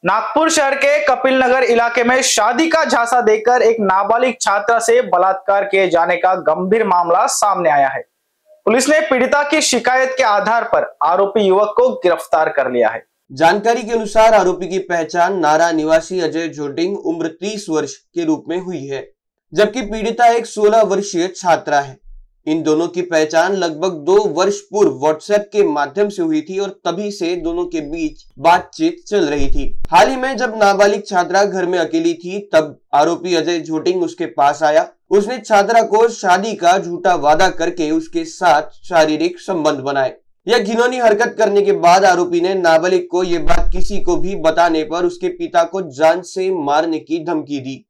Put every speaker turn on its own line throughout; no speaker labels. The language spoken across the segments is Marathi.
नागपुर शहर के कपिल नगर इलाके में शादी का झांसा देकर एक नाबालिग छात्रा से बलात्कार किए जाने का गंभीर मामला सामने आया है। पुलिस ने पीड़िता की शिकायत के आधार पर आरोपी युवक को गिरफ्तार कर लिया है।
जानकारी के अनुसार आरोपी की पहचान नारा निवासी अजय झोटिंग उम्र 30 वर्ष के रूप में हुई है, जबकि पीड़िता एक 16 वर्षीय छात्रा है। इन दोनों की पहचान लगभग 2 वर्ष पूर्व व्हाट्सएप के माध्यम से हुई थी और तभी से दोनों के बीच बातचीत चल रही थी। हाल ही में जब नाबालिग छात्रा घर में अकेली थी, तब आरोपी अजय झोटिंग उसके पास आया। उसने छात्रा को शादी का झूठा वादा करके उसके साथ शारीरिक संबंध बनाए। यह घिनौनी हरकत करने के बाद आरोपी ने नाबालिग को यह बात किसी को भी बताने पर उसके पिता को जान से मारने की धमकी दी।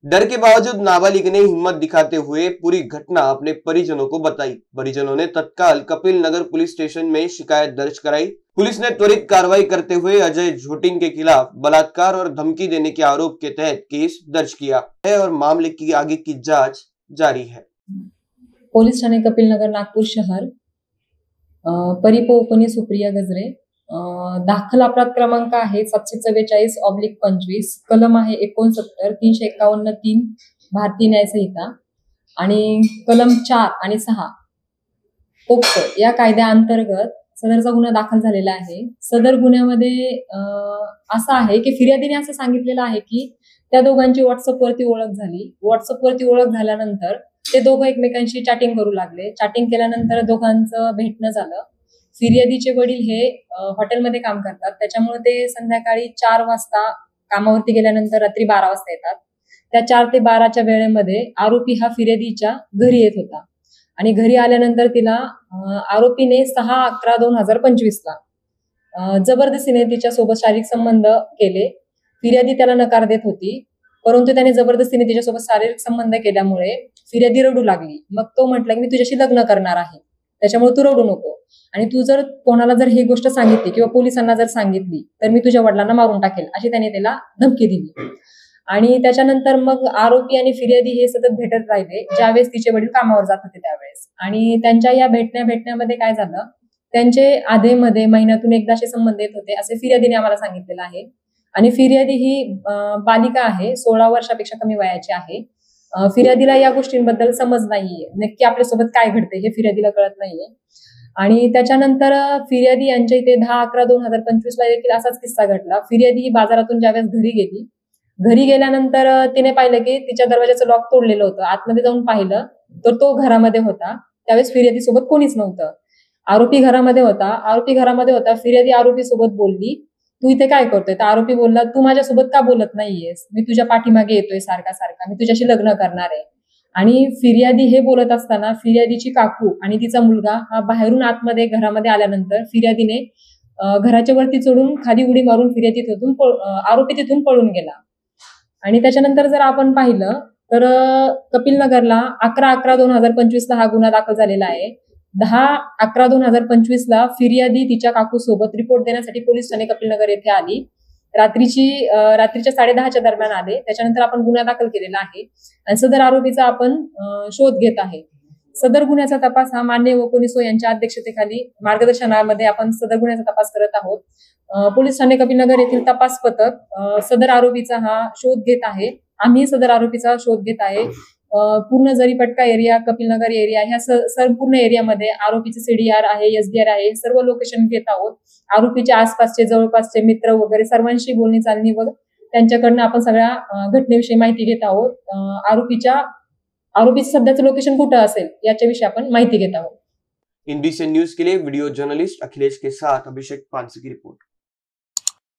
डर के बावजूद नाबालिग ने हिम्मत दिखाते हुए पूरी घटना अपने परिजनों को बताई। परिजनों ने तत्काल कपिल नगर पुलिस स्टेशन में शिकायत दर्ज कराई। पुलिस ने त्वरित कार्रवाई करते हुए अजय झोटिंग के खिलाफ बलात्कार और धमकी देने के आरोप के तहत केस दर्ज किया है और मामले की आगे की जांच जारी है।
पोलीस ठाणे कपिल नगर नागपूर शहर परिपौपनी सुप्रिया गजरे दाखल अपराध क्रमांक आहे 744/25, कलम आहे 69, 351(3) भारतीय न्याय संहिता आणि कलम 4 आणि 6 पोक्सो या कायद्याअंतर्गत सदरचा गुन्हा दाखल झालेला आहे। सदर गुन्ह्यामध्ये असं आहे की फिर्यादीने असं सांगितलेलं आहे की त्या दोघांची व्हॉट्सअपवरती ओळख झाली। व्हॉट्सअपवरती ओळख झाल्यानंतर ते दोघं एकमेकांशी चॅटिंग करू लागले। चॅटिंग केल्यानंतर दोघांचं भेटणं झालं। फिर्यादीचे वडील हे हॉटेलमध्ये काम करतात, त्याच्यामुळे ते संध्याकाळी 4 वाजता कामावरती गेल्यानंतर रात्री 12 वाजता येतात। त्या 4 ते 12च्या वेळेमध्ये आरोपी हा फिर्यादीच्या घरी येत होता आणि घरी आल्यानंतर तिला आरोपीने 6/11/2025 ला जबरदस्तीने तिच्या सोबत शारीरिक संबंध केले। फिर्यादी त्याला नकार देत होती, परंतु त्याने जबरदस्तीने तिच्यासोबत शारीरिक संबंध केल्यामुळे फिर्यादी रडू लागली। मग तो म्हटला की मी तुझ्याशी लग्न करणार आहे, त्याच्यामुळे तू रडू नको आणि तू जर कोणाला जर ही गोष्ट सांगितली किंवा पोलिसांना जर सांगितली तर मी तुझ्या वडिलांना मारून टाकेल, अशी त्याने त्याला धमकी दिली। आणि त्याच्यानंतर मग आरोपी आणि फिर्यादी हे सतत भेटत राहिले ज्यावेळेस तिचे वडील कामावर जात होते त्यावेळेस। आणि त्यांच्या या भेटण्यामध्ये काय झालं, त्यांचे आधेमध्ये महिन्यातून एकदा असे संबंध येत होते असे फिर्यादीने आम्हाला सांगितलेलं आहे। आणि फिर्यादी ही बालिका आहे, 16 वर्षापेक्षा कमी वयाची आहे। फिर्यादीला या गोष्टींबद्दल समज नाहीये, नक्की आपल्यासोबत काय घडते हे फिर्यादीला कळत नाहीये। आणि त्याच्यानंतर फिर्यादी यांच्या इथे 10/11/2025 ला देखील असाच किस्सा घडला। फिर्यादी ही बाजारातून ज्यावेळेस घरी गेल्यानंतर तिने पाहिलं की तिच्या दरवाजाचं लॉक तोडलेलं होतं। आतमध्ये जाऊन पाहिलं तर तो घरामध्ये होता। त्यावेळेस फिर्यादी सोबत कोणीच नव्हतं। आरोपी घरामध्ये होता। फिर्यादी आरोपी सोबत बोलली, तू इथे काय करतोय? तर आरोपी बोलला, तू माझ्यासोबत का बोलत नाहीयेस? मी तुझ्या पाठीमागे येतोय सारखा, मी तुझ्याशी लग्न करणार आहे। आणि फिर्यादी हे बोलत असताना फिर्यादीची काकू आणि तिचा मुलगा हा बाहेरून आतमध्ये घरामध्ये आल्यानंतर फिर्यादीने घराच्या वरती चढून खाली उडी मारून आरोपी तिथून पळून गेला। आणि त्याच्यानंतर जर आपण पाहिलं तर कपिल नगरला 11/11/2025 ला हा गुन्हा दाखल झालेला आहे। 10/11/2025 ला फिर्यादी तिच्या काकू सोबत रिपोर्ट देण्यासाठी पोलीस ठाणे कपिल नगर येथे आली। रात्रीच्या 10:30च्या दरम्यान आले। त्याच्यानंतर आपण गुन्हा दाखल केलेला आहे आणि सदर आरोपीचा आपण शोध घेत आहे। सदर गुन्ह्याचा तपास हा माननीय वकोनिसो यांच्या अध्यक्षतेखाली मार्गदर्शनामध्ये आपण सदर गुन्ह्याचा तपास करत आहोत। पोलीस ठाणे कपिल नगर येथील तपास पथक सदर आरोपीचा हा शोध घेत आहे। आम्ही सदर आरोपीचा शोध घेत आहे। पूर्ण जरीपटका एरिया, कपिल नगर एरिया ह्या संपूर्ण एरियामध्ये आरोपीचे सीडीआर आहे, एसडीआर आहे, सर्व लोकेशन घेत आहोत। आरोपीच्या आसपासचे जवळपासचे मित्र वगैरे सर्वांशी बोलणी चालणी व त्यांच्याकडनं आपण सगळ्या घटनेविषयी माहिती घेत आहोत। आरोपीचं सध्याचं लोकेशन कुठं असेल याच्याविषयी आपण माहिती घेत आहोत।
इंडियन न्यूज के लिए वीडियो जर्नलिस्ट अखिलेश के साथ अभिषेक पानसे की रिपोर्ट।